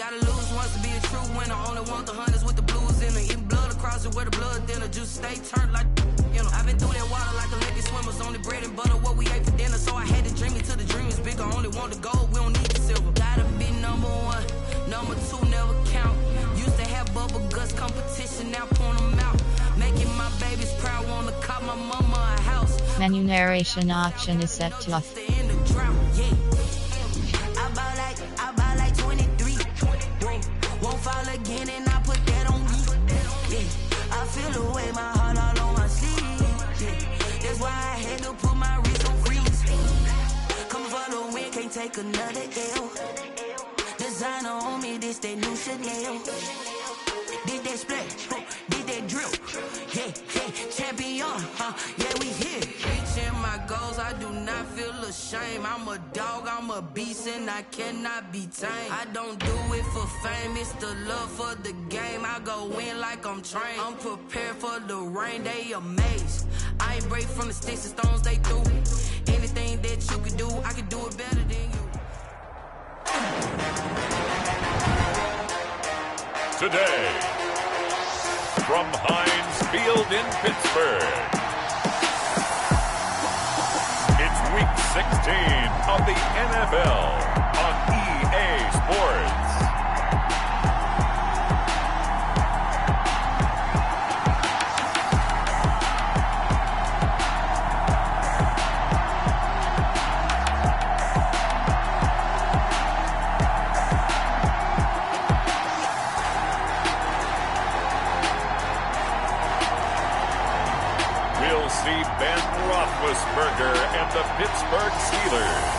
gotta lose once to be a true winner. Only want the hunters with the blues in it. Eating blood across it where the blood dinner. Just stay turned like, you know. I've been through that water like Olympic swimmers. Only bread and butter what we ate for dinner. So I had to dream it till the dream is bigger. Only want the gold, we don't need the silver. Gotta be number one, number two never count. Used to have bubble guts competition, now point them out. Making my babies proud, wanna cop my mama a house. Menu narration option is set to off. I buy like 23. Won't fall again and I put that on me. Yeah. I feel the way my heart all on my sleeve. Yeah. That's why I had to put my wrist on freeze. Come for the win, can't take another L. Designer on me, this that new Chanel. Did that splash, did that drip. Yeah, champion, yeah, we here. Reaching my goals, I do not feel ashamed. I'm a dog, I'm a beast, and I cannot be tamed. I don't do it for fame, it's the love for the game. I go in like I'm trained. I'm prepared for the rain, they amazed. I ain't break from the sticks and stones they threw. Anything that you can do, I can do it better than you. Today, from Heinz Field in Pittsburgh, it's Week 16 of the NFL on EA Sports. See Ben Roethlisberger and the Pittsburgh Steelers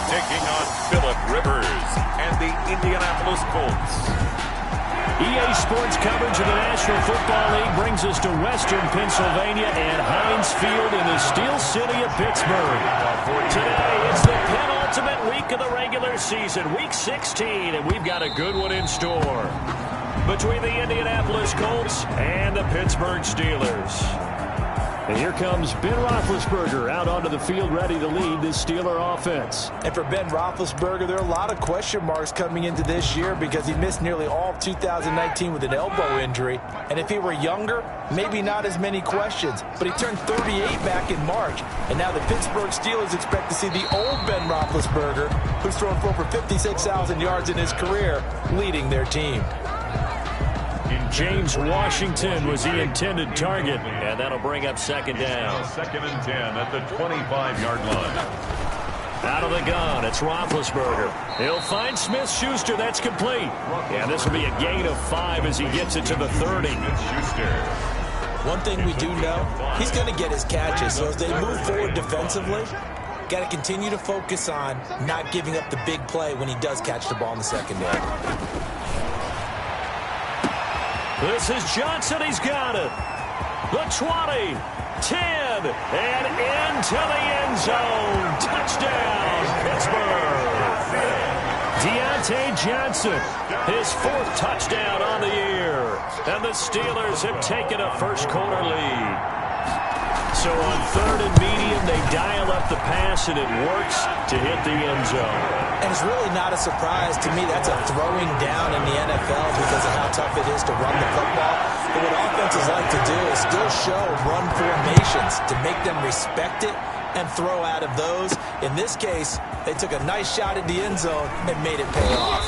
taking on Phillip Rivers and the Indianapolis Colts. EA Sports coverage of the National Football League brings us to Western Pennsylvania and Heinz Field in the Steel City of Pittsburgh. Today, it's the penultimate week of the regular season, Week 16, and we've got a good one in store between the Indianapolis Colts and the Pittsburgh Steelers. And here comes Ben Roethlisberger out onto the field ready to lead this Steeler offense. And for Ben Roethlisberger, there are a lot of question marks coming into this year because he missed nearly all of 2019 with an elbow injury. And if he were younger, maybe not as many questions. But he turned 38 back in March. And now the Pittsburgh Steelers expect to see the old Ben Roethlisberger, who's thrown for over 56,000 yards in his career, leading their team. James Washington was the intended target, and that'll bring up second down. Second and 10 at the 25-yard line. Out of the gun, it's Roethlisberger. He'll find Smith-Schuster. That's complete. And this will be a gain of 5 as he gets it to the 30. Smith-Schuster. One thing we do know, he's going to get his catches. So as they move forward defensively, got to continue to focus on not giving up the big play when he does catch the ball in the secondary. This is Johnson. He's got it. The 20, 10, and into the end zone. Touchdown, Pittsburgh. Deontay Johnson, his 4th touchdown on the year. And the Steelers have taken a first-quarter lead. So on 3rd and medium, they dial up the pass, and it works to hit the end zone. And it's really not a surprise to me. That's a throwing down in the NFL because of how tough it is to run the football. But what offenses like to do is still show run formations to make them respect it and throw out of those. In this case, they took a nice shot at the end zone and made it pay off.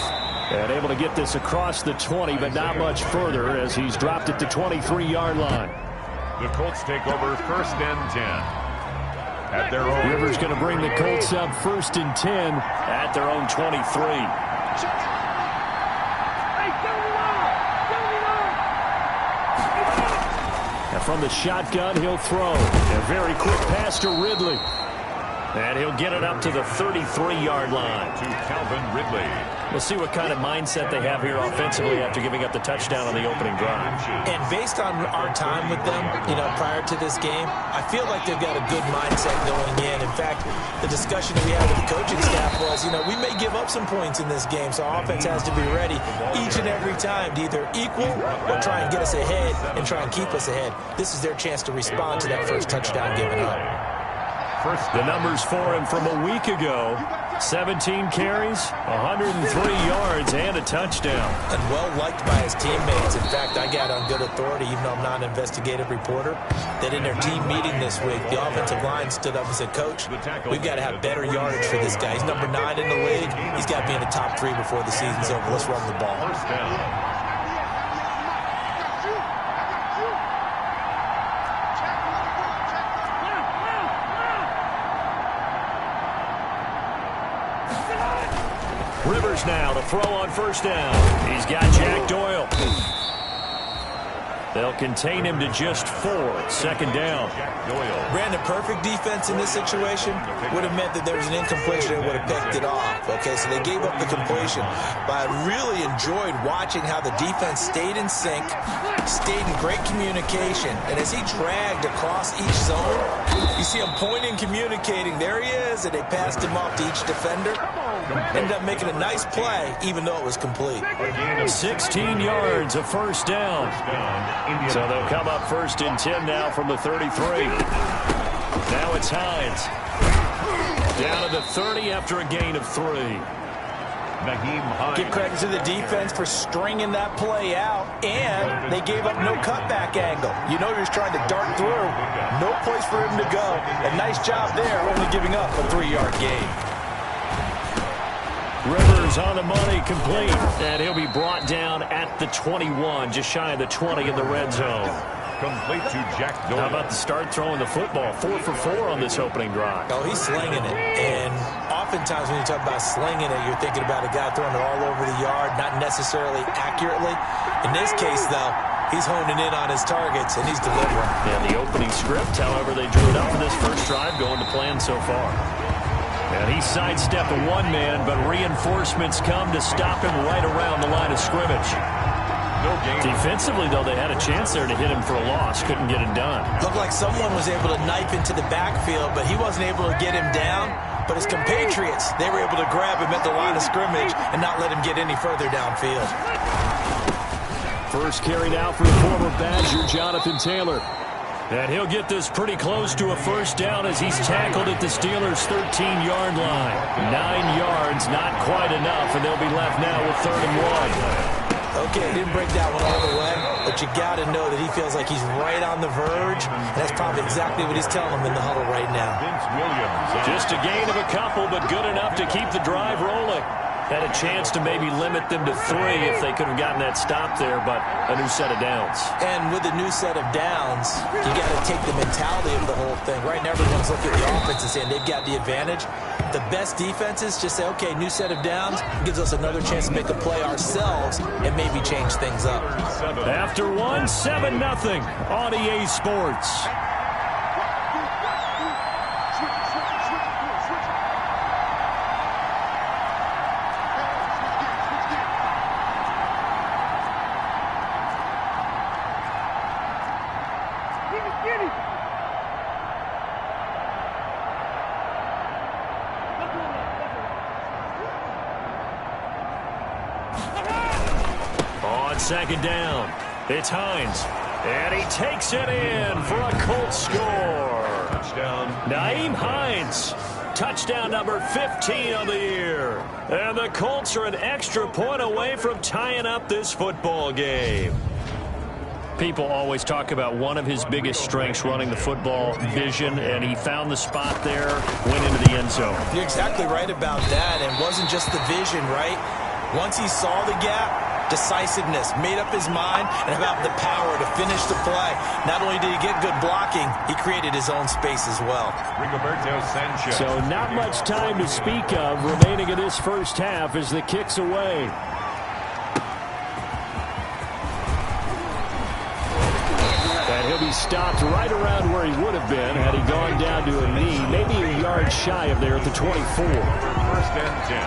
And able to get this across the 20, but not much further as he's dropped at the 23-yard line. The Colts take over 1st and 10. At their own. Rivers going to bring the Colts up 1st and 10 at their own 23. Now from the shotgun, he'll throw. A very quick pass to Ridley. And he'll get it up to the 33-yard line. To Calvin Ridley. We'll see what kind of mindset they have here offensively after giving up the touchdown on the opening drive. And based on our time with them, prior to this game, I feel like they've got a good mindset going in. In fact, the discussion that we had with the coaching staff was, we may give up some points in this game, so our offense has to be ready each and every time to either equal or try and get us ahead and try and keep us ahead. This is their chance to respond to that first touchdown given up. The numbers for him from a week ago. 17 carries, 103 yards, and a touchdown. And well-liked by his teammates. In fact, I got on good authority, even though I'm not an investigative reporter, that in their team meeting this week, the offensive line stood up and said, Coach, we've got to have better yardage for this guy. He's number 9 in the league. He's got to be in the top 3 before the season's over. Let's run the ball. First down. Rivers now to throw on first down. He's got Jack Doyle. They'll contain him to just 4. Second down. Brandon, perfect defense in this situation would have meant that there was an incompletion and would have picked it off. Okay, so they gave up the completion. But I really enjoyed watching how the defense stayed in sync, stayed in great communication. And as he dragged across each zone, you see him pointing, communicating. There he is, and they passed him off to each defender. Ended up making a nice play, even though it was complete. 16 yards, a first down. So they'll come up first and 10 now from the 33. Now it's Hines. Down to the 30 after a gain of 3. Give credit to the defense for stringing that play out, and they gave up no cutback angle. You know he was trying to dart through. No place for him to go. A nice job there, only giving up a 3-yard gain. Rivers on the money, complete. And he'll be brought down at the 21, just shy of the 20 in the red zone. Complete to Jack Doyle. How about the start throwing the football? 4 for 4 on this opening drive. Oh, he's slinging it. And oftentimes when you talk about slinging it, you're thinking about a guy throwing it all over the yard, not necessarily accurately. In this case, though, he's honing in on his targets, and he's delivering. Yeah, the opening script, however, they drew it up for this first drive, going to plan so far. And he sidestepped a one-man, but reinforcements come to stop him right around the line of scrimmage. No gain. Defensively, though, they had a chance there to hit him for a loss. Couldn't get it done. Looked like someone was able to knife into the backfield, but he wasn't able to get him down. But his compatriots, they were able to grab him at the line of scrimmage and not let him get any further downfield. First carried out for the former Badger, Jonathan Taylor. And he'll get this pretty close to a first down as he's tackled at the Steelers' 13-yard line. 9 yards, not quite enough, and they'll be left now with 3rd and 1. Okay, didn't break that one all the way, but you got to know that he feels like he's right on the verge, and that's probably exactly what he's telling him in the huddle right now. Vince Williams. Just a gain of a couple, but good enough to keep the drive rolling. Had a chance to maybe limit them to 3 if they could have gotten that stop there, but a new set of downs. And with a new set of downs, you got to take the mentality of the whole thing. Right now, everyone's looking at the offense and saying they've got the advantage. The best defenses just say, okay, new set of downs, gives us another chance to make a play ourselves and maybe change things up. After 1, 7-0 on EA Sports. Second down. It's Hines. And he takes it in for a Colts score. Touchdown. Nyheim Hines. Touchdown number 15 of the year. And the Colts are an extra point away from tying up this football game. People always talk about one of his biggest strengths, running the football, vision, and he found the spot there, went into the end zone. You're exactly right about that. And it wasn't just the vision, right? Once he saw the gap, decisiveness, made up his mind, and about the power to finish the play. Not only did he get good blocking, he created his own space as well. Rigoberto Sanchez. So not much time to speak of remaining in this first half as the kick's away. And he'll be stopped right around where he would have been had he gone down to a knee, maybe a yard shy of there at the 24. First and 10.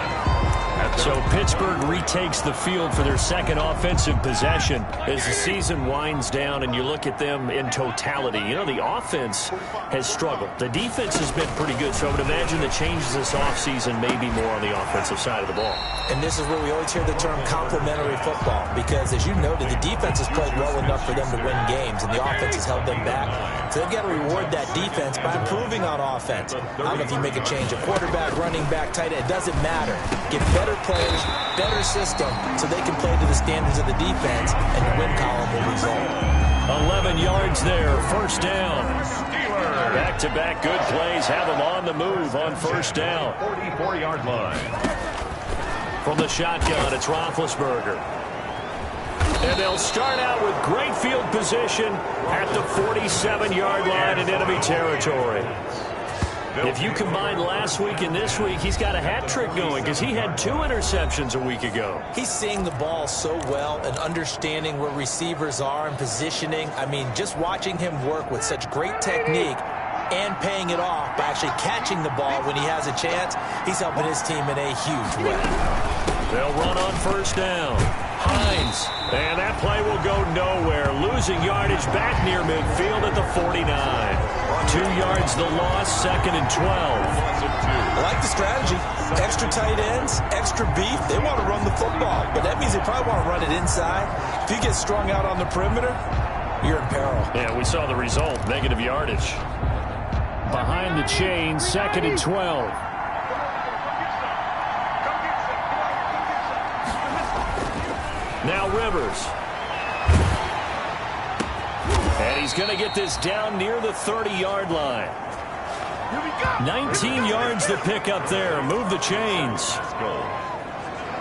At So Pittsburgh retakes the field for their second offensive possession as the season winds down and you look at them in totality. You know, the offense has struggled. The defense has been pretty good, so I would imagine the changes this offseason may be more on the offensive side of the ball. And this is where we always hear the term complementary football because, as you noted, the defense has played well enough for them to win games, and the offense has held them back. So they've got to reward that defense by improving on offense. I don't know if you make a change, a quarterback, running back, tight end, it doesn't matter. Get better players, better system, so they can play to the standards of the defense, and the win column will result. 11 yards there, first down. Back-to-back good plays have them on the move on first down. 44-yard line. From the shotgun, it's Roethlisberger. And they'll start out with great field position at the 47-yard line in enemy territory. If you combine last week and this week, he's got a hat trick going because he had 2 interceptions a week ago. He's seeing the ball so well and understanding where receivers are and positioning. I mean, just watching him work with such great technique and paying it off by actually catching the ball when he has a chance, he's helping his team in a huge way. They'll run on first down. Hines. And that play will go nowhere. Losing yardage back near midfield at the 49. 2 yards the loss, second and 12. I like the strategy. Extra tight ends, extra beef. They want to run the football, but that means they probably want to run it inside. If you get strung out on the perimeter, you're in peril. Yeah, we saw the result, negative yardage. Behind the chain, second and 12. Now Rivers. And he's going to get this down near the 30-yard line. 19 yards to pick up there. Move the chains.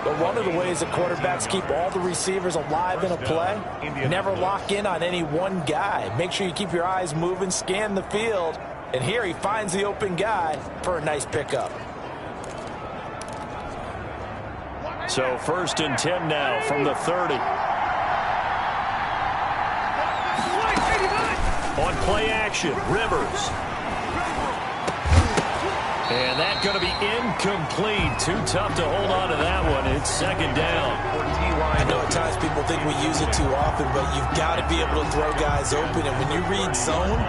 But one of the ways that quarterbacks keep all the receivers alive in a play, never lock in on any one guy. Make sure you keep your eyes moving, scan the field. And here he finds the open guy for a nice pickup. So first and 10 now from the 30. On play action, Rivers. And that's going to be incomplete. Too tough to hold on to that one. It's second down. I know at times people think we use it too often, but you've got to be able to throw guys open. And when you read zone,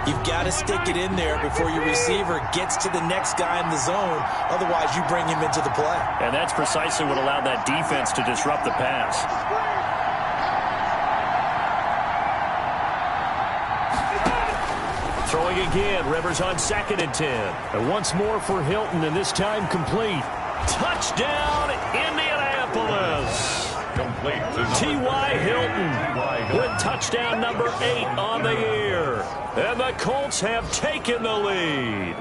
you've got to stick it in there before your receiver gets to the next guy in the zone. Otherwise, you bring him into the play. And that's precisely what allowed that defense to disrupt the pass. Throwing again, Rivers on second and 10. And once more for Hilton, and this time complete. Touchdown, Indianapolis. Complete to T.Y. Hilton with touchdown number 8 on the year. And the Colts have taken the lead.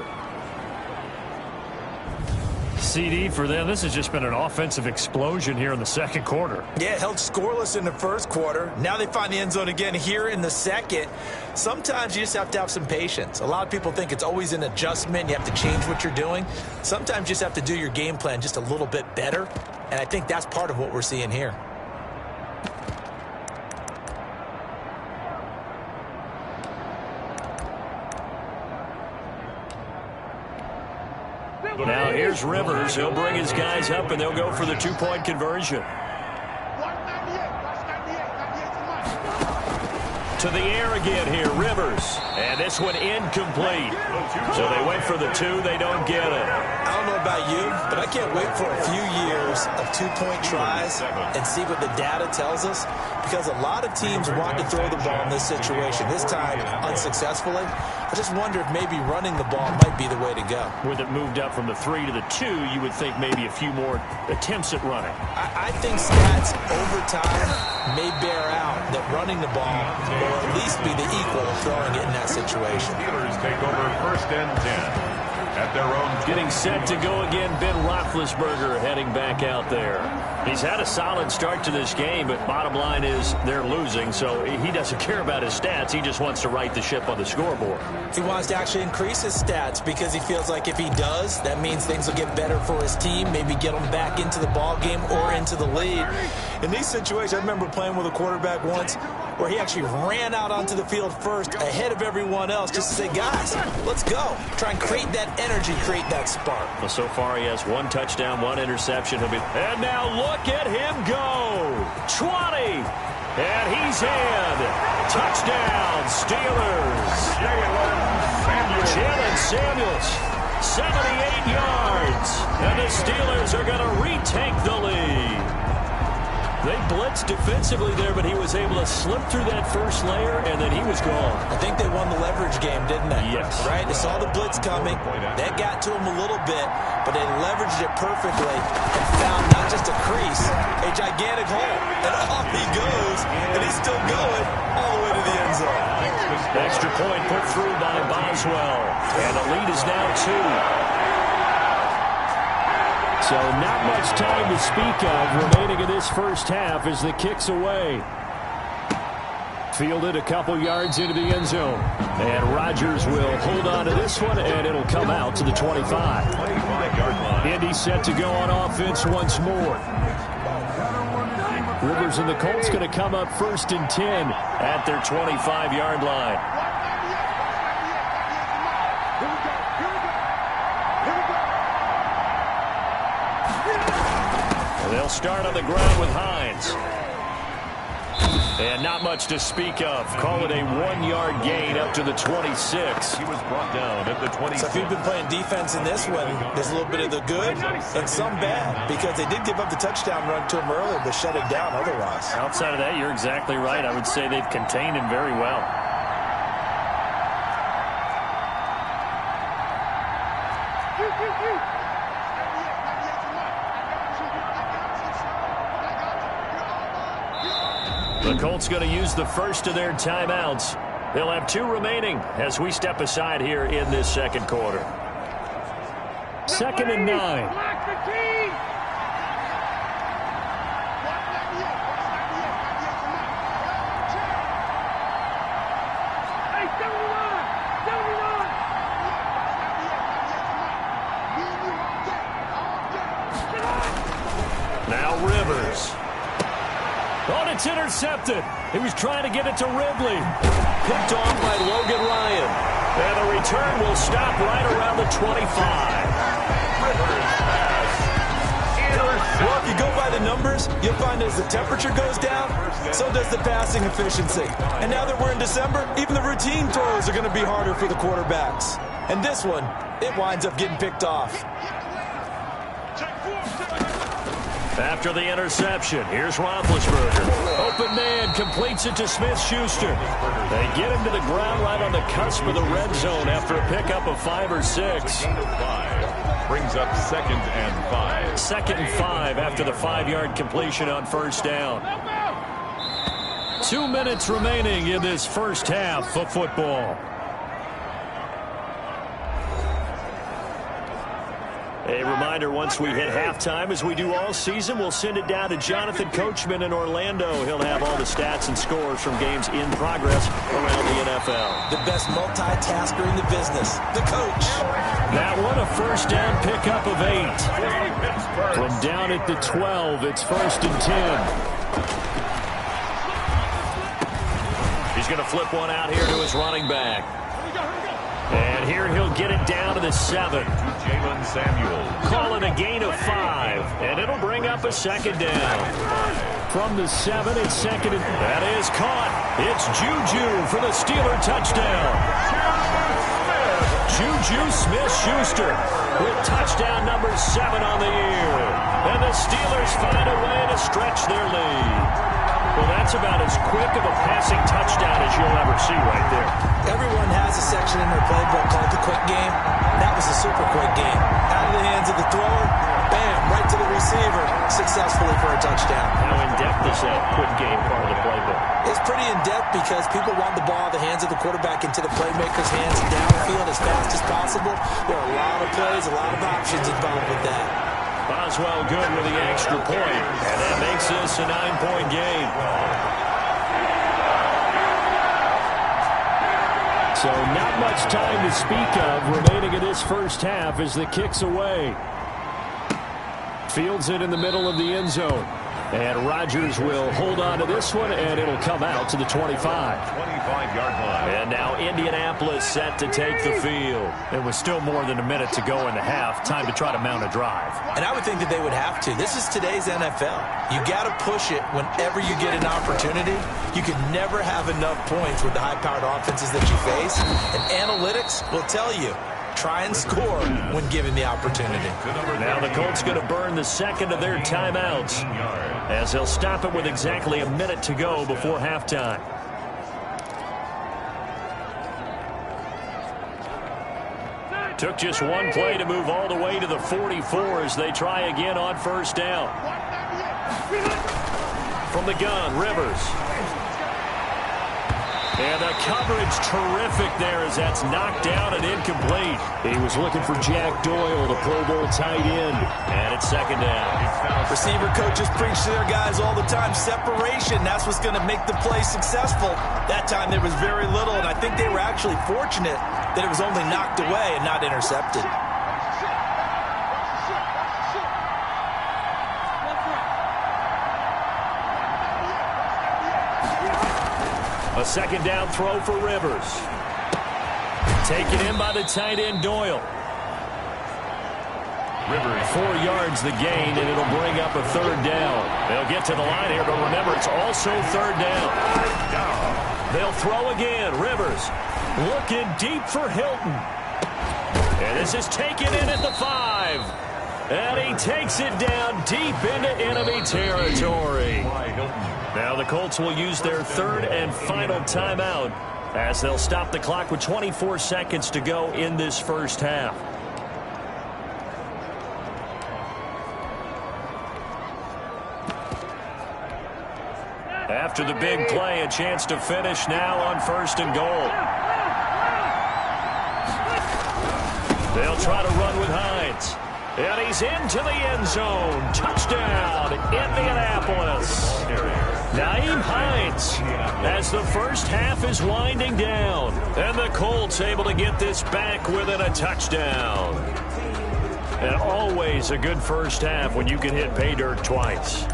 CD for them. This has just been an offensive explosion here in the second quarter. Yeah, held scoreless in the first quarter. Now they find the end zone again here in the second. Sometimes you just have to have some patience. A lot of people think it's always an adjustment. You have to change what you're doing. Sometimes you just have to do your game plan just a little bit better. And I think that's part of what we're seeing here. Now here's Rivers. He'll bring his guys up, and they'll go for the two-point conversion. To the air again here, Rivers. And this one incomplete. So they went for the 2. They don't get it. I don't know about you, but I can't wait for a few years of two-point tries and see what the data tells us, because a lot of teams want to throw the ball in this situation. This time, unsuccessfully. I just wonder if maybe running the ball might be the way to go. With it moved up from the 3 to the 2, you would think maybe a few more attempts at running. I think stats over time may bear out that running the ball will at least be the equal of throwing it in that situation. Steelers take over first and 10 at their own. Getting set to go again, Ben Roethlisberger heading back out there. He's had a solid start to this game, but bottom line is they're losing, so he doesn't care about his stats. He just wants to right the ship on the scoreboard. He wants to actually increase his stats because he feels like if he does, that means things will get better for his team, maybe get them back into the ball game or into the lead. In these situations, I remember playing with a quarterback once where he actually ran out onto the field first ahead of everyone else just to say, guys, let's go. Try and create that energy, create that spark. Well, so far he has 1 touchdown, 1 interception. And now look at him go. 20. And he's in. Touchdown, Steelers. Jalen Samuels, 78 yards. And the Steelers are going to retake the lead. They blitzed defensively there, but he was able to slip through that first layer, and then he was gone. I think they won the leverage game, didn't they? Yes. Right? They saw the blitz coming. That got to him a little bit, but they leveraged it perfectly and found not just a crease, a gigantic hole. And off he goes, and he's still going all the way to the end zone. Extra point put through by Boswell, and the lead is now 2. So not much time to speak of remaining in this first half as the kick's away. Fielded a couple yards into the end zone. And Rodgers will hold on to this one, and it'll come out to the 25. Indy set to go on offense once more. Rivers and the Colts going to come up 1st and 10 at their 25-yard line. They'll start on the ground with Hines. And not much to speak of. Call it a 1-yard gain up to the 26. He was brought down at the 26. So if you've been playing defense in this one, there's a little bit of the good and some bad, because they did give up the touchdown run to him earlier, but shut it down otherwise. Outside of that, you're exactly right. I would say they've contained him very well. The Colts going to use the first of their timeouts. They'll have 2 remaining as we step aside here in this second quarter. 2nd and 9. Now Rivers. Oh, it's intercepted. He was trying to get it to Ridley. Picked off by Logan Ryan. And the return will stop right around the 25. Well, if you go by the numbers, you'll find as the temperature goes down, so does the passing efficiency. And now that we're in December, even the routine throws are going to be harder for the quarterbacks. And this one, it winds up getting picked off. After the interception, here's Roethlisberger. Open man, completes it to Smith-Schuster. They get him to the ground right on the cusp of the red zone after a pickup of 5 or 6. Brings up 2nd and 5. 2nd and 5 after the 5-yard completion on first down. 2 minutes remaining in this first half of football. A reminder, once we hit halftime, as we do all season, we'll send it down to Jonathan Coachman in Orlando. He'll have all the stats and scores from games in progress around the NFL. The best multitasker in the business, the coach. That one, a first down pickup of 8. From down at the 12, it's 1st and 10. He's going to flip one out here to his running back. And here he'll get it down to the 7. Jalen Samuels. Call it a gain of 5, and it'll bring up a 2nd down. From the 7, it's 2nd, and that is caught. It's Juju for the Steeler touchdown. Juju Smith-Schuster with touchdown number 7 on the year. And the Steelers find a way to stretch their lead. Well, that's about as quick of a passing touchdown as you'll ever see right there. Everyone has a section in their playbook called the quick game. That was a super quick game. Out of the hands of the thrower, bam, right to the receiver, successfully for a touchdown. How in-depth is that quick game part of the playbook? It's pretty in-depth because people want the ball in the hands of the quarterback into the playmaker's hands downfield as fast as possible. There are a lot of plays, a lot of options involved with that. Boswell good with the extra point, and that makes this a 9-point game. So not much time to speak of remaining in this first half as the kick's away. Fields it in the middle of the end zone. And Rodgers will hold on to this one, and it'll come out to the 25. 25-yard line. And now Indianapolis set to take the field. It was still more than a minute to go in the half. Time to try to mount a drive. And I would think that they would have to. This is today's NFL. You got to push it whenever you get an opportunity. You can never have enough points with the high-powered offenses that you face. And analytics will tell you, try and score when given the opportunity. Now the Colts going to burn the second of their timeouts as they'll stop it with exactly a minute to go before halftime. Took just one play to move all the way to the 44 as they try again on first down. From the gun, Rivers. And the coverage terrific there as that's knocked down and incomplete. He was looking for Jack Doyle, the Pro Bowl tight end. And it's second down. Receiver coaches preach to their guys all the time. Separation, that's what's going to make the play successful. That time there was very little, and I think they were actually fortunate that it was only knocked away and not intercepted. A second down throw for Rivers. Taken in by the tight end Doyle. Rivers 4 yards the gain, and it'll bring up a third down. They'll get to the line here, but remember, it's also third down. They'll throw again. Rivers looking deep for Hilton. And this is taken in at the 5. And he takes it down deep into enemy territory. Now the Colts will use their third and final timeout as they'll stop the clock with 24 seconds to go in this first half. After the big play, a chance to finish now on first and goal. They'll try to run with Hines. And he's into the end zone. Touchdown, Indianapolis. Naeem Hines as the first half is winding down. And the Colts able to get this back within a touchdown. And always a good first half when you can hit pay dirt twice.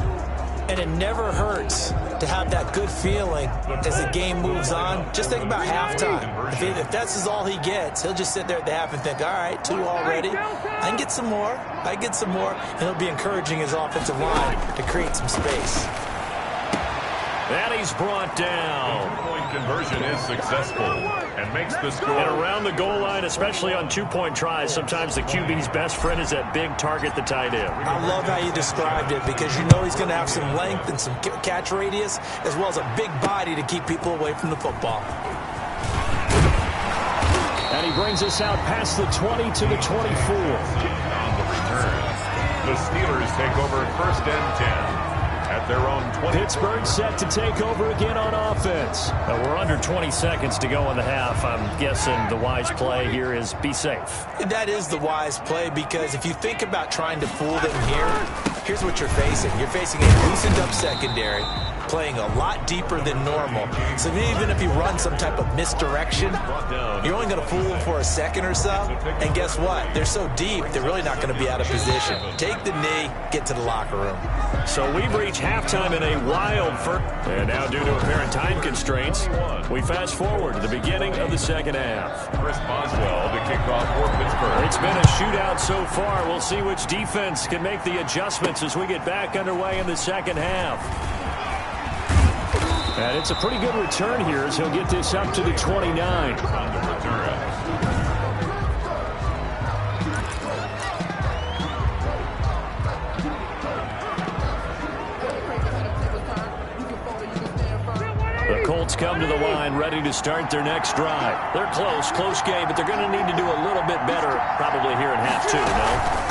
And it never hurts to have that good feeling as the game moves on. Just think about halftime. If that's all he gets, he'll just sit there at the half and think, all right, 2 already. I can get some more. I can get some more. And he'll be encouraging his offensive line to create some space. And he's brought down. Point conversion is successful and makes the score. And around the goal line, especially on 2-point tries, sometimes the QB's best friend is that big target, the tight end. I love how you described it because you know he's going to have some length and some catch radius as well as a big body to keep people away from the football. And he brings us out past the 20 to the 24. On the return, the Steelers take over first and 10. At their own 20. Pittsburgh set to take over again on offense. We're under 20 seconds to go in the half. I'm guessing the wise play here is be safe. That is the wise play because if you think about trying to fool them here, here's what you're facing. You're facing a loosened up secondary, playing a lot deeper than normal. So even if you run some type of misdirection, you're only going to fool them for a second or so. And guess what? They're so deep, they're really not going to be out of position. Take the knee, get to the locker room. So we've reached halftime in a wild first. And now due to apparent time constraints, we fast forward to the beginning of the second half. Chris Boswell to kick off for Pittsburgh. It's been a shootout so far. We'll see which defense can make the adjustments as we get back underway in the second half. And it's a pretty good return here as he'll get this up to the 29. On the return. The Colts come to the line ready to start their next drive. They're close game, but they're going to need to do a little bit better probably here in half 2, no?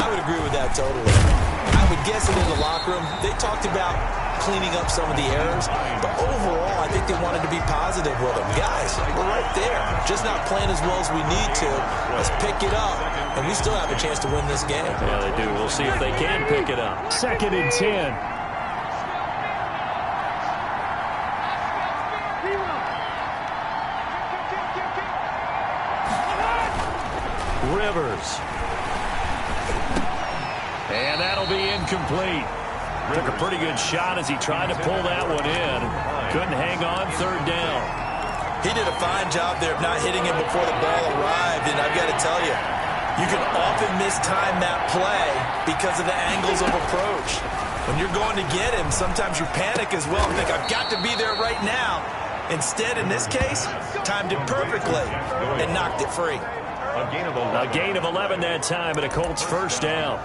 I would agree with that totally. I would guess it in the locker room. They talked about cleaning up some of the errors. But overall, I think they wanted to be positive with them. Guys, we're right there. Just not playing as well as we need to. Let's pick it up, and we still have a chance to win this game. Yeah, they do. We'll see if they can pick it up. 2nd and 10. Rivers. And that'll be incomplete. Took a pretty good shot as he tried to pull that one in. Couldn't hang on 3rd down. He did a fine job there of not hitting him before the ball arrived, and I've got to tell you, you can often mistime that play because of the angles of approach. When you're going to get him, sometimes you panic as well and think, I've got to be there right now. Instead, in this case, timed it perfectly and knocked it free. A gain of 11 that time, and a Colts 1st down.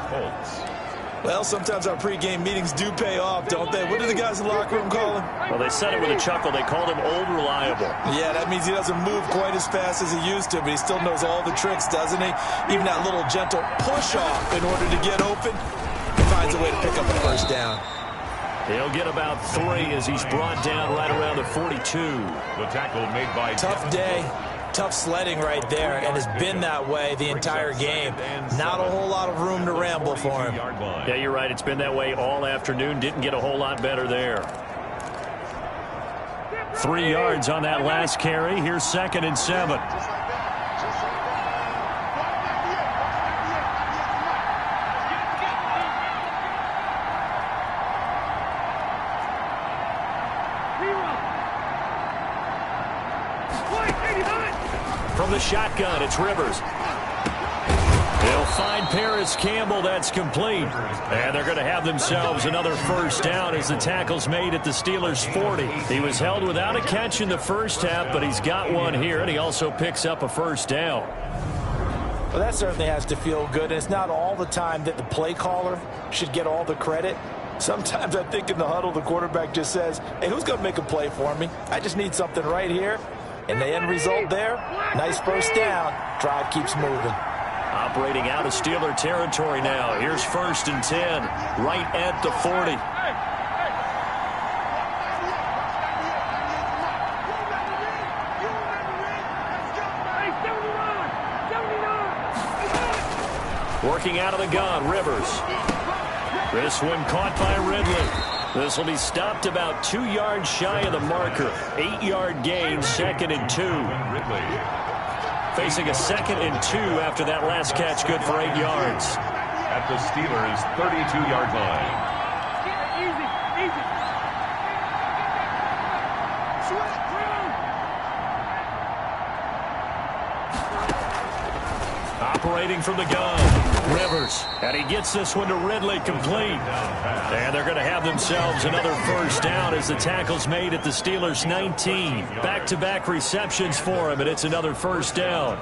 Well, sometimes our pregame meetings do pay off, don't they? What do the guys in the locker room call him? Well, they said it with a chuckle. They called him Old Reliable. Yeah, that means he doesn't move quite as fast as he used to, but he still knows all the tricks, doesn't he? Even that little gentle push-off in order to get open, he finds a way to pick up a 1st down. He'll get about 3 as he's brought down right around the 42. The tackle made by tough day. Tough sledding right there, and has been that way the entire game. Not a whole lot of room to ramble for him. Yeah, you're right. It's been that way all afternoon. Didn't get a whole lot better there. 3 yards on that last carry. Here's 2nd and 7. From the shotgun, it's Rivers. They'll find Paris Campbell. That's complete. And they're going to have themselves another 1st down as the tackle's made at the Steelers' 40. He was held without a catch in the 1st half, but he's got one here, and he also picks up a 1st down. Well, that certainly has to feel good. And it's not all the time that the play caller should get all the credit. Sometimes I think in the huddle, the quarterback just says, hey, who's going to make a play for me? I just need something right here. And the end result there, nice 1st down. Drive keeps moving. Operating out of Steeler territory now. Here's 1st and 10, right at the 40. Working out of the gun, Rivers. This one caught by Ridley. This will be stopped about 2 yards shy of the marker. 8-yard gain, 2nd and 2. Facing a 2nd and 2 after that last catch, good for 8 yards. At the Steelers' 32-yard line. Operating from the gun, Rivers. And he gets this one to Ridley, complete. And they're going to have themselves another 1st down as the tackle's made at the Steelers' 19. Back-to-back receptions for him, and it's another 1st down.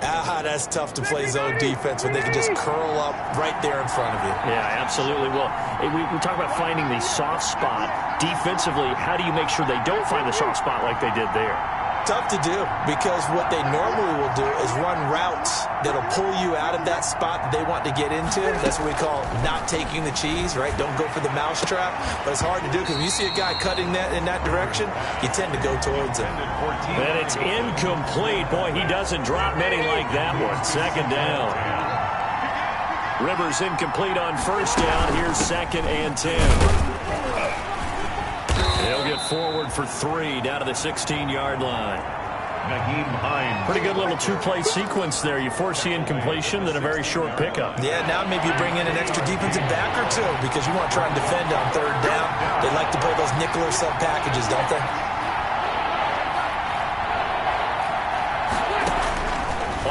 That's tough to play zone defense when they can just curl up right there in front of you. Yeah, absolutely. Well, we talk about finding the soft spot. Defensively, how do you make sure they don't find the soft spot like they did there? Tough to do, because what they normally will do is run routes that'll pull you out of that spot that they want to get into. That's what we call not taking the cheese, right? Don't go for the mousetrap. But it's hard to do because when you see a guy cutting that in that direction, you tend to go towards him. And it's incomplete. Boy, he doesn't drop many like that one. 2nd down. Rivers incomplete on 1st down. Here's 2nd and 10. He'll get forward for 3 down to the 16-yard line. Pretty good little 2-play sequence there. You force the incompletion, then a very short pickup. Yeah, now maybe you bring in an extra defensive back or 2 because you want to try and defend on 3rd down. They like to play those nickel or sub packages, don't they?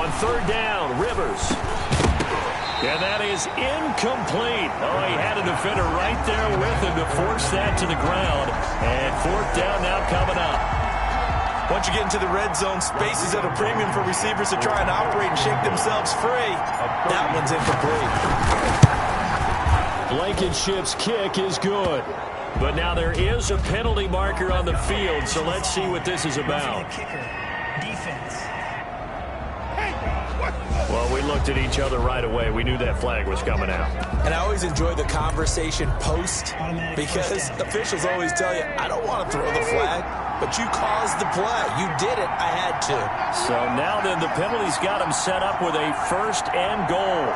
On 3rd down, Rivers. And that is incomplete. Oh, he had a defender right there with him to force that to the ground. And 4th down now coming up. Once you get into the red zone, space is at a premium for receivers to try and operate and shake themselves free. That one's incomplete. Blankenship's kick is good. But now there is a penalty marker on the field, so let's see what this is about. Well, Well, we looked at each other right away. We knew that flag was coming out. And I always enjoy the conversation post because officials always tell you, I don't want to throw the flag, but you caused the play. You did it. I had to. So now then the penalty's got him set up with a first and goal.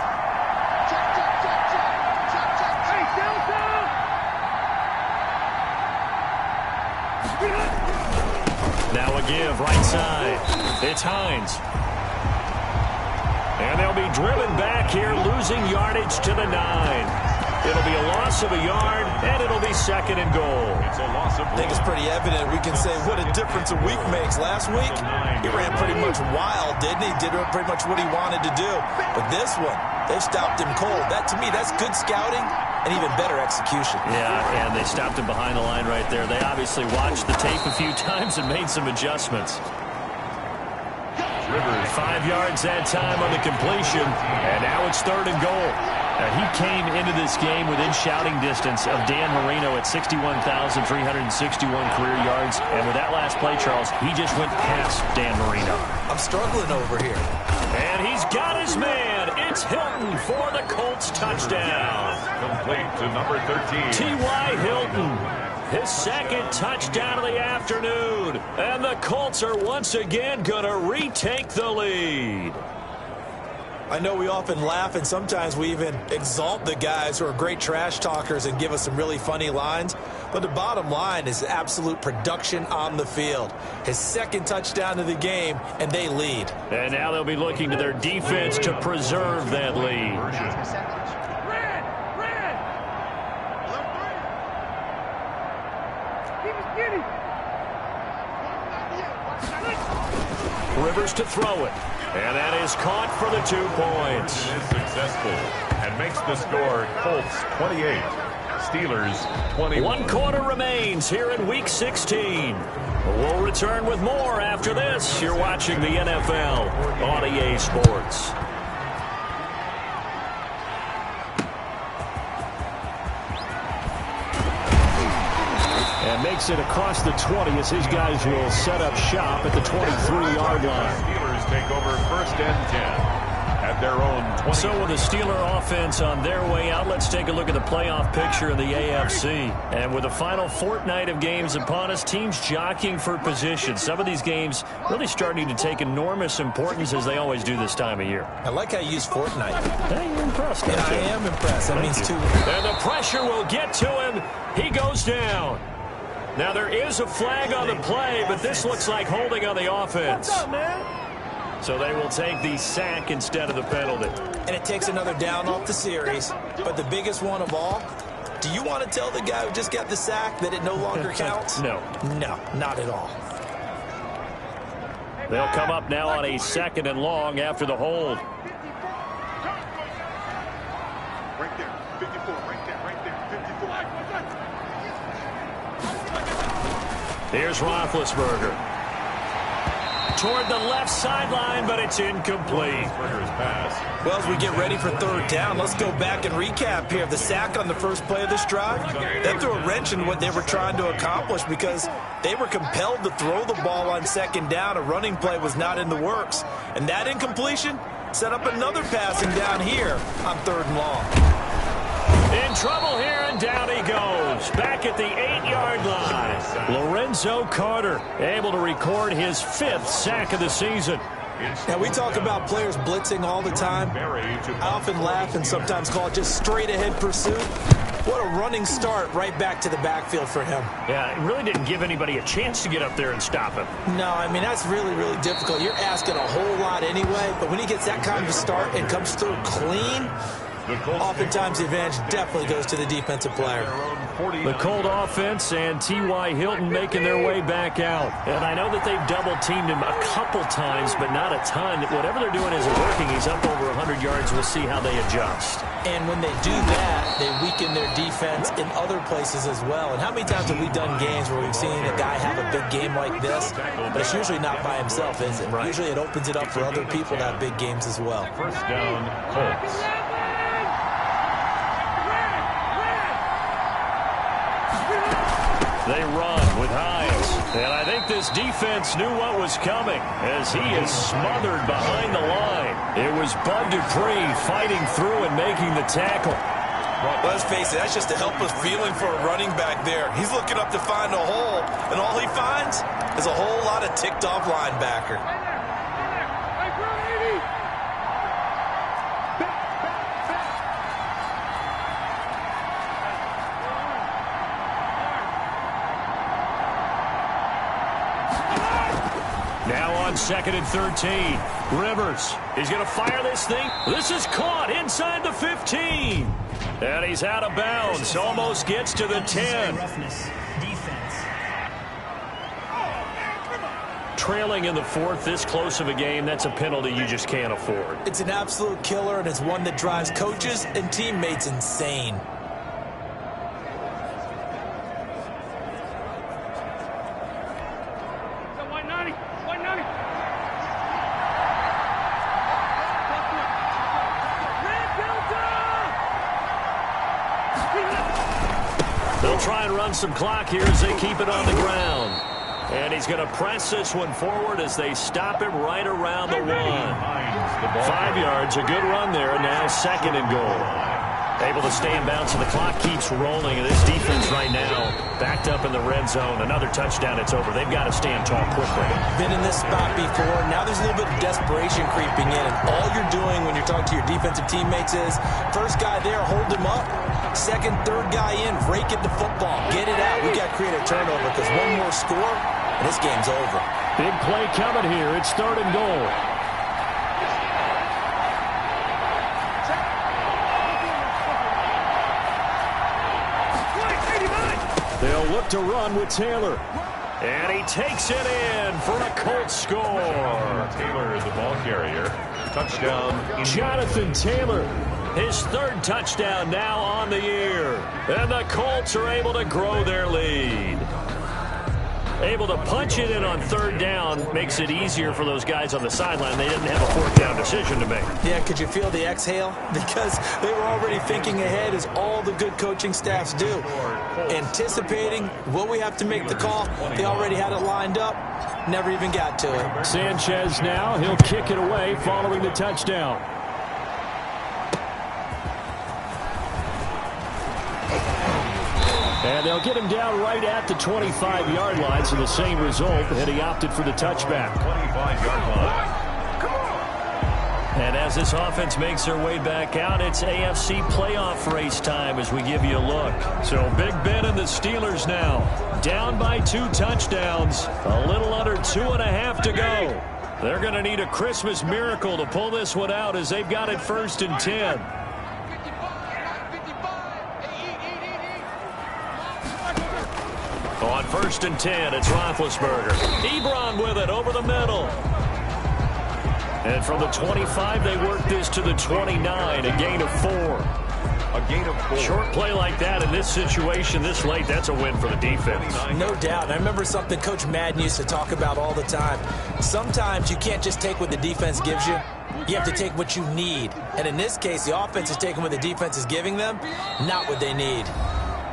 Now a give right side. It's Hines. And they'll be driven back here, losing yardage to the 9. It'll be a loss of a yard, and it'll be second and goal. It's a loss of I think it's pretty evident. We can say what a difference a week makes. Last week, he ran pretty much wild, didn't he? Did pretty much what he wanted to do. But this one, they've stopped him cold. That, to me, that's good scouting and even better execution. Yeah, and they stopped him behind the line right there. They obviously watched the tape a few times and made some adjustments. Rivers 5 yards that time on the completion, and now it's third and goal. Now, he came into this game within shouting distance of Dan Marino at 61,361 career yards, and with that last play, Charles, he just went past Dan Marino. I'm struggling over here. And he's got his man. It's Hilton for the Colts touchdown. complete to number 13. T.Y. Hilton. His second touchdown of the afternoon. And the Colts are once again going to retake the lead. I know we often laugh and sometimes we even exalt the guys who are great trash talkers and give us some really funny lines. But the bottom line is absolute production on the field. His second touchdown of the game, and they lead. And now they'll be looking to their defense to preserve that lead. Rivers to throw it. And that is caught for the 2 points. Is successful and makes the score Colts 28, Steelers 21. 1 quarter remains here in Week 16. We'll return with more after this. You're watching the NFL on EA Sports. And makes it across the 20 as his guys will set up shop at the 23-yard line. Steelers take over first and 10 at their own 20. So with the Steeler offense on their way out, let's take a look at the playoff picture in the AFC. And with the final fortnight of games upon us, teams jockeying for position. Some of these games really starting to take enormous importance as they always do this time of year. I like how you use Fortnite. Hey, you're impressed. And I am impressed. That means two. And the pressure will get to him. He goes down. Now, there is a flag on the play, but this looks like holding on the offense. What's up, man? So they will take the sack instead of the penalty. And it takes another down off the series. But the biggest one of all, do you want to tell the guy who just got the sack that it no longer counts? No. No, not at all. They'll come up now on a 2nd and long after the hold. Right there, 54, right there, 54. Here's Roethlisberger. Toward the left sideline, but it's incomplete. Well, as we get ready for third down, let's go back and recap here. The sack on the first play of this drive, that threw a wrench in what they were trying to accomplish because they were compelled to throw the ball on second down. A running play was not in the works. And that incompletion set up another passing down here on third and long. In trouble here, and down he goes. Back at the 8-yard line. Lorenzo Carter able to record his 5th sack of the season. Now, we talk about players blitzing all the time. I often laugh and sometimes call it just straight-ahead pursuit. What a running start right back to the backfield for him. Yeah, it really didn't give anybody a chance to get up there and stop him. No, I mean, that's really, really difficult. You're asking a whole lot anyway, but when he gets that kind of start and comes through clean, oftentimes the advantage definitely goes to the defensive player. The Colt offense and T.Y. Hilton making their way back out. And I know that they've double-teamed him a couple times, but not a ton. Whatever they're doing isn't working. He's up over 100 yards. We'll see how they adjust. And when they do that, they weaken their defense in other places as well. And how many times have we done games where we've seen a guy have a big game like this, but it's usually not by himself, is it? Right. Usually it opens it up for other people to have big games as well. First down, Colts. They run with Hines. And I think this defense knew what was coming as he is smothered behind the line. It was Bud Dupree fighting through and making the tackle. Let's face it, that's just a helpless feeling for a running back there. He's looking up to find a hole, and all he finds is a whole lot of ticked-off linebacker. Now on 2nd and 13. Rivers is going to fire this thing. This is caught inside the 15. And he's out of bounds. Almost gets to the 10. Trailing in the 4th, this close of a game, that's a penalty you just can't afford. It's an absolute killer, and it's one that drives coaches and teammates insane. They'll try and run some clock here as they keep it on the ground. And he's going to press this one forward as they stop him right around the 1. 5 yards, a good run there. Now 2nd and goal. Able to stay in bounds, so the clock keeps rolling. And this defense right now backed up in the red zone. Another touchdown, it's over. They've got to stand tall quickly. Been in this spot before. Now there's a little bit of desperation creeping in. And all you're doing when you're talking to your defensive teammates is, first guy there, hold him up. Second, third guy in, rake it the football. Get it out. We got to create a turnover because one more score, and this game's over. Big play coming here. It's 3rd and goal. They'll look to run with Taylor. And he takes it in for a Colts score. Taylor, the ball carrier. Touchdown. Jonathan Taylor, his 3rd touchdown now on the year. And the Colts are able to grow their lead. Able to punch it in on 3rd down makes it easier for those guys on the sideline. They didn't have a 4th down decision to make. Yeah, could you feel the exhale? Because they were already thinking ahead, as all the good coaching staffs do. Anticipating what we have to make the call. They already had it lined up. Never even got to it. Sanchez now, he'll kick it away following the touchdown. And they'll get him down right at the 25-yard line, so the same result, and he opted for the touchback. 25-yard line. And as this offense makes their way back out, it's AFC playoff race time as we give you a look. So Big Ben and the Steelers now, down by 2 touchdowns, a little under 2.5 to go. They're going to need a Christmas miracle to pull this one out as they've got it 1st and 10. On 1st and 10, it's Roethlisberger. Ebron with it over the middle. And from the 25, they work this to the 29, a gain of 4. A gain of 4. Short play like that in this situation this late, that's a win for the defense. No doubt. I remember something Coach Madden used to talk about all the time. Sometimes you can't just take what the defense gives you. You have to take what you need. And in this case, the offense is taking what the defense is giving them, not what they need.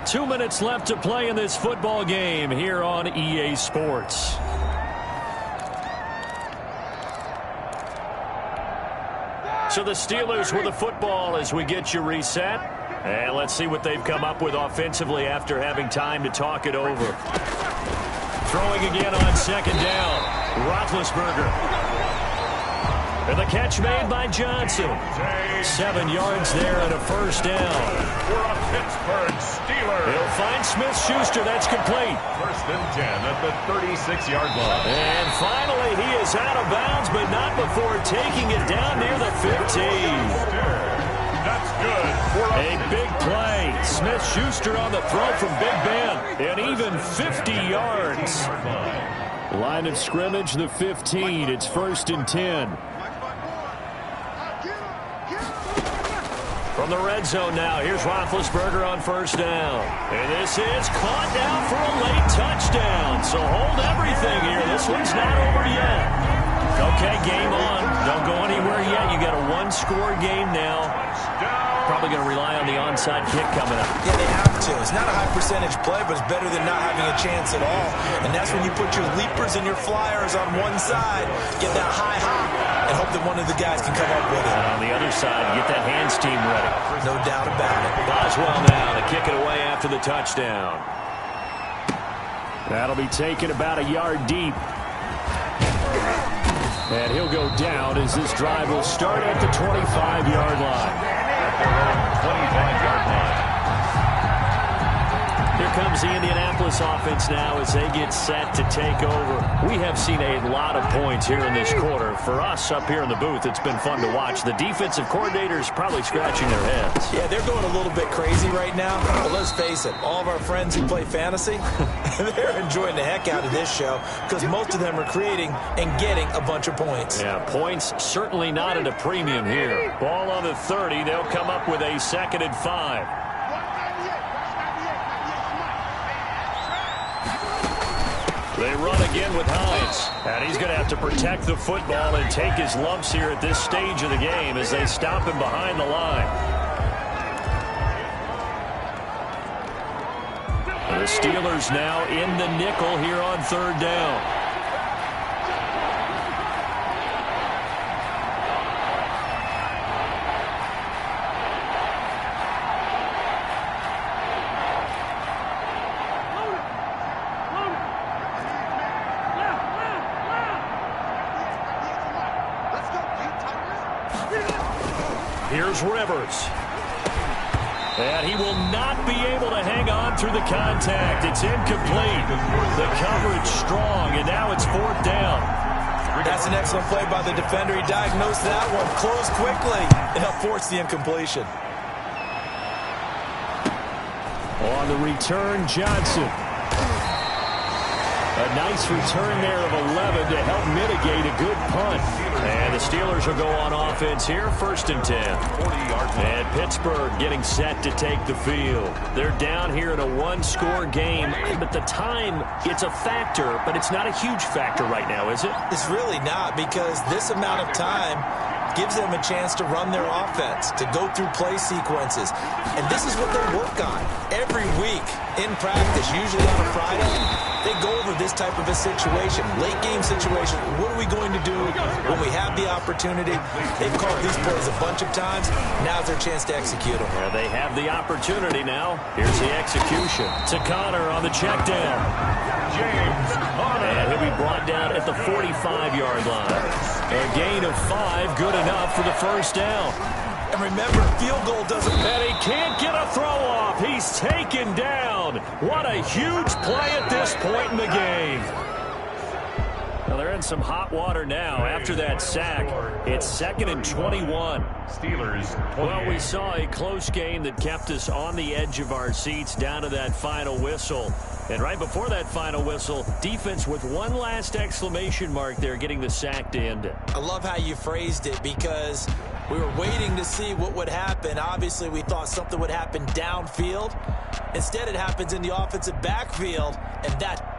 2 minutes left to play in this football game here on EA Sports. So the Steelers with the football as we get you reset. And let's see what they've come up with offensively after having time to talk it over. Throwing again on 2nd down. Roethlisberger. And the catch made by Johnson. 7 yards there and a 1st down. For a Pittsburgh Steelers. He'll find Smith-Schuster. That's complete. 1st and 10 at the 36-yard line. And finally, he is out of bounds, but not before taking it down near the 15. That's good. For a big play. Smith-Schuster on the throw from Big Ben. And even 50 yards. Line of scrimmage, the 15. It's 1st and 10. From the red zone now, here's Roethlisberger on 1st down. And this is caught down for a late touchdown. So hold everything here. This one's not over yet. Okay, game on. Don't go anywhere yet. You got a 1-score game now. probably going to rely on the onside kick coming up. Yeah, they have to. It's not a high percentage play, but it's better than not having a chance at all. And that's when you put your leapers and your flyers on one side, get that high hop, and hope that one of the guys can come up with it. And on the other side, get that hands team ready. No doubt about it. Boswell now to kick it away after the touchdown. That'll be taken about a yard deep. And he'll go down as this drive will start at the 25-yard line. 25-yard line. Here comes the Indianapolis offense now as they get set to take over. We have seen a lot of points here in this quarter. For us up here in the booth, it's been fun to watch. The defensive coordinators probably scratching their heads. Yeah, they're going a little bit crazy right now. But let's face it, all of our friends who play fantasy, they're enjoying the heck out of this show because most of them are creating and getting a bunch of points. Yeah, points certainly not at a premium here. Ball on the 30. They'll come up with a 2nd and 5. They run again with Hines. And he's going to have to protect the football and take his lumps here at this stage of the game as they stop him behind the line. The Steelers now in the nickel here on 3rd down. Here's Rivers. And he will not be able to hang on through the contact. It's incomplete. The coverage strong, and now it's 4th down. That's an excellent play by the defender. He diagnosed that one, closed quickly, and helped force the incompletion. On the return, Johnson. A nice return there of 11 to help mitigate a good punt. And the Steelers will go on offense here, 1st and 10. 40-yard line. And Pittsburgh getting set to take the field. They're down here in a 1-score game, but the time, it's a factor, but it's not a huge factor right now, is it? It's really not, because this amount of time gives them a chance to run their offense, to go through play sequences. And this is what they work on every week in practice, usually on a Friday. They go over this type of a situation, late game situation. What are we going to do when we have the opportunity? They've called these plays a bunch of times. Now's their chance to execute them. Yeah, they have the opportunity now. Here's the execution. To Connor on the check down. And he'll be brought down at the 45-yard line. A gain of 5, good enough for the 1st down. And remember, field goal doesn't matter. And he can't get a throw off. He's taken down. What a huge play at this point in the game. Well, they're in some hot water now after that sack. It's 2nd and 21. Steelers. Well, we saw a close game that kept us on the edge of our seats down to that final whistle. And right before that final whistle, defense with one last exclamation mark there, getting the sack to end it. I love how you phrased it, because we were waiting to see what would happen. Obviously, we thought something would happen downfield. Instead, it happens in the offensive backfield, and that